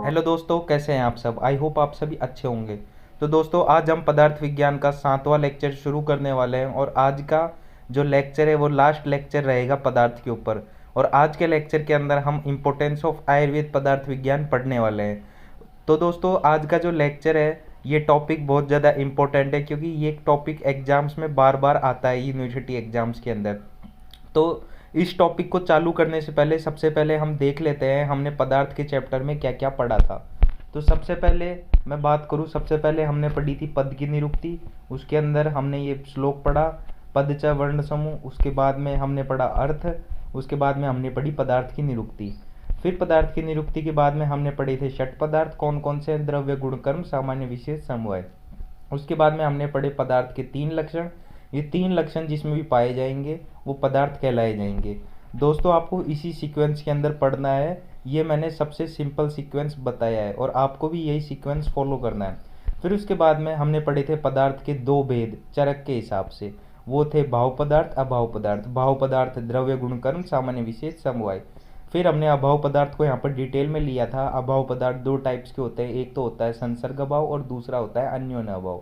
Hello दोस्तों, कैसे हैं आप सब। आई होप आप सभी अच्छे होंगे। तो दोस्तों, आज हम पदार्थ विज्ञान का 7वां लेक्चर शुरू करने वाले हैं और आज का जो लेक्चर है वो लास्ट लेक्चर रहेगा पदार्थ के ऊपर। और आज के लेक्चर के अंदर हम इम्पोर्टेंस ऑफ आयुर्वेद पदार्थ विज्ञान पढ़ने वाले हैं। तो दोस्तों, आज का जो लेक्चर है ये टॉपिक बहुत ज़्यादा इम्पोर्टेंट है, क्योंकि ये टॉपिक एग्जाम्स में बार बार आता है यूनिवर्सिटी एग्जाम्स के अंदर। तो इस टॉपिक को चालू करने से पहले सबसे पहले हम देख लेते हैं हमने पदार्थ के चैप्टर में क्या क्या पढ़ा था। तो सबसे पहले मैं बात करूँ, सबसे पहले हमने पढ़ी थी पद की निरुक्ति। उसके अंदर हमने ये श्लोक पढ़ा, पद च वर्ण समूह। उसके बाद में हमने पढ़ा अर्थ। उसके बाद में हमने पढ़ी पदार्थ की निरुक्ति। फिर पदार्थ की निरुक्ति के बाद में हमने पढ़े थे षट पदार्थ, कौन कौन से, द्रव्य गुण कर्म सामान्य विशेष समवाय। उसके बाद में हमने पढ़े पदार्थ के 3 लक्षण। ये 3 लक्षण जिसमें भी पाए जाएंगे वो पदार्थ कहलाए जाएंगे। दोस्तों, आपको इसी सीक्वेंस के अंदर पढ़ना है। ये मैंने सबसे सिंपल सीक्वेंस बताया है और आपको भी यही सीक्वेंस फॉलो करना है। फिर उसके बाद में हमने पढ़े थे पदार्थ के 2 भेद चरक के हिसाब से। वो थे भाव पदार्थ, अभाव पदार्थ। भाव पदार्थ द्रव्य गुण कर्म सामान्य विशेष समवाय। फिर हमने अभाव पदार्थ को यहाँ पर डिटेल में लिया था। अभाव पदार्थ 2 टाइप्स के होते हैं, एक तो होता है संसर्ग अभाव और दूसरा होता है अन्योन्य अभाव।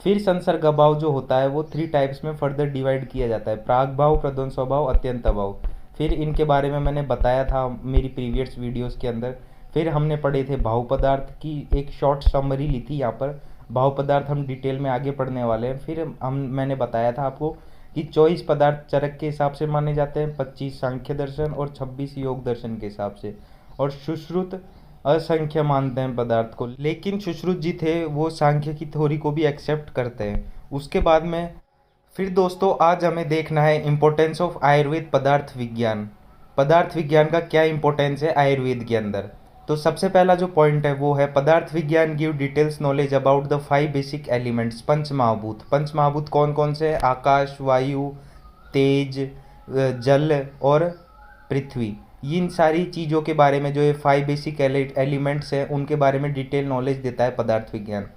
फिर संसर्ग अभाव जो होता है वो 3 टाइप्स में फर्दर डिवाइड किया जाता है, प्राग भाव, प्रध्वंस अभाव, अत्यंत अभाव। फिर इनके बारे में मैंने बताया था मेरी प्रीवियस वीडियोस के अंदर। फिर हमने पढ़े थे भाव पदार्थ की एक शॉर्ट समरी ली थी यहाँ पर। भाव पदार्थ हम डिटेल में आगे पढ़ने वाले हैं। फिर मैंने बताया था आपको कि 24 पदार्थ चरक के हिसाब से माने जाते हैं, 25 सांख्य दर्शन और 26 योग दर्शन के हिसाब से। और सुश्रुत असंख्य मानते हैं पदार्थ को, लेकिन सुश्रुत जी थे वो सांख्य की थ्योरी को भी एक्सेप्ट करते हैं। उसके बाद में फिर दोस्तों, आज हमें देखना है इम्पोर्टेंस ऑफ आयुर्वेद पदार्थ विज्ञान। पदार्थ विज्ञान का क्या इम्पोर्टेंस है आयुर्वेद के अंदर। तो सबसे पहला जो पॉइंट है वो है पदार्थ विज्ञान give details knowledge about the 5 basic elements, पंच महाभूत। पंच महाभूत कौन कौन से हैं? आकाश, वायु, तेज, जल और पृथ्वी। इन सारी चीज़ों के बारे में जो ये 5 बेसिक एलिमेंट्स हैं उनके बारे में डिटेल नॉलेज देता है पदार्थ विज्ञान।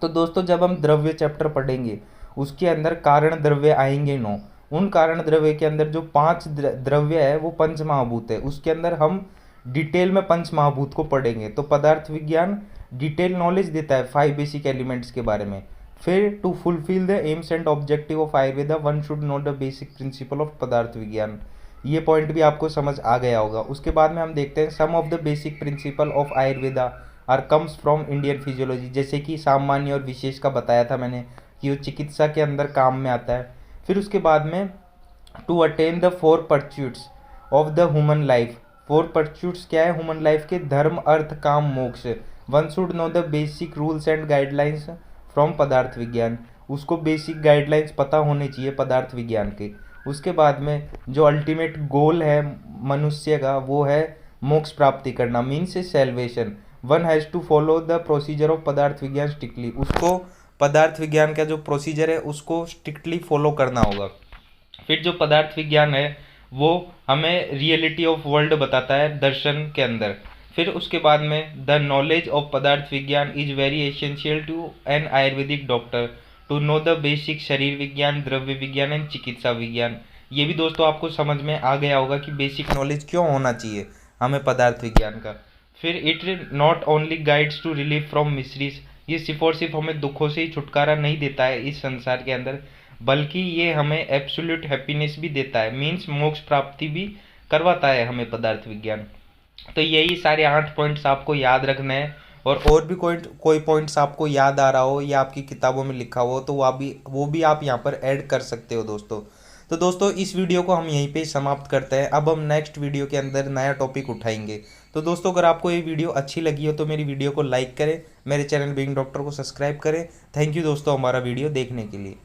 तो दोस्तों, जब हम द्रव्य चैप्टर पढ़ेंगे उसके अंदर कारण द्रव्य आएंगे 9। उन कारण द्रव्य के अंदर जो 5 द्रव्य है वो पंच महाभूत है। उसके अंदर हम डिटेल में पंच महाभूत को पढ़ेंगे। तो पदार्थ विज्ञान डिटेल नॉलेज देता है 5 बेसिक एलिमेंट्स के बारे में। फिर to fulfil the aims and objective of Ayurveda one should know the basic principle of Padartha Vigyan. ये पॉइंट भी आपको समझ आ गया होगा। उसके बाद में हम देखते हैं some of the basic principle of Ayurveda are comes from Indian physiology. जैसे कि सामान्य और विशेष का बताया था मैंने कि वो चिकित्सा के अंदर काम में आता है। फिर उसके बाद में to attain the 4 pursuits of the human life. 4 pursuits क्या है ह्यूमन लाइफ के? धर्म, अर्थ, काम, मोक्ष। One should know the basic rules and guidelines from पदार्थ विज्ञान। उसको बेसिक गाइडलाइंस पता होने चाहिए पदार्थ विज्ञान के। उसके बाद में जो अल्टीमेट गोल है मनुष्य का वो है मोक्ष प्राप्ति करना, means salvation. One has to follow the procedure of Padartha Vigyan strictly. उसको पदार्थ विज्ञान का जो प्रोसीजर है उसको स्ट्रिक्टली फॉलो करना होगा। फिर जो पदार्थ विज्ञान है वो हमें रियलिटी ऑफ वर्ल्ड बताता है दर्शन के अंदर। फिर उसके बाद में the knowledge of Padartha Vigyan is very essential to an Ayurvedic doctor to know the basic Sharir Vigyan, द्रव्य विज्ञान एंड चिकित्सा विज्ञान। ये भी दोस्तों आपको समझ में आ गया होगा कि बेसिक नॉलेज क्यों होना चाहिए हमें पदार्थ विज्ञान का। फिर it not only guides to relief from miseries. ये सिर्फ और सिर्फ हमें दुखों से ही छुटकारा नहीं देता है इस संसार के अंदर, बल्कि ये हमें एब्सोल्यूट हैप्पीनेस भी देता है, मीन्स मोक्ष प्राप्ति भी करवाता है हमें पदार्थ विज्ञान। तो यही सारे 8 पॉइंट्स आपको याद रखने हैं। और भी कोई पॉइंट्स आपको याद आ रहा हो या आपकी किताबों में लिखा हो तो वो भी आप यहाँ पर ऐड कर सकते हो दोस्तों। तो दोस्तों, इस वीडियो को हम यहीं पे समाप्त करते हैं। अब हम नेक्स्ट वीडियो के अंदर नया टॉपिक उठाएंगे। तो दोस्तों, अगर आपको ये वीडियो अच्छी लगी हो तो मेरी वीडियो को लाइक करें, मेरे चैनल बीइंग डॉक्टर को सब्सक्राइब करें। थैंक यू दोस्तों हमारा वीडियो देखने के लिए।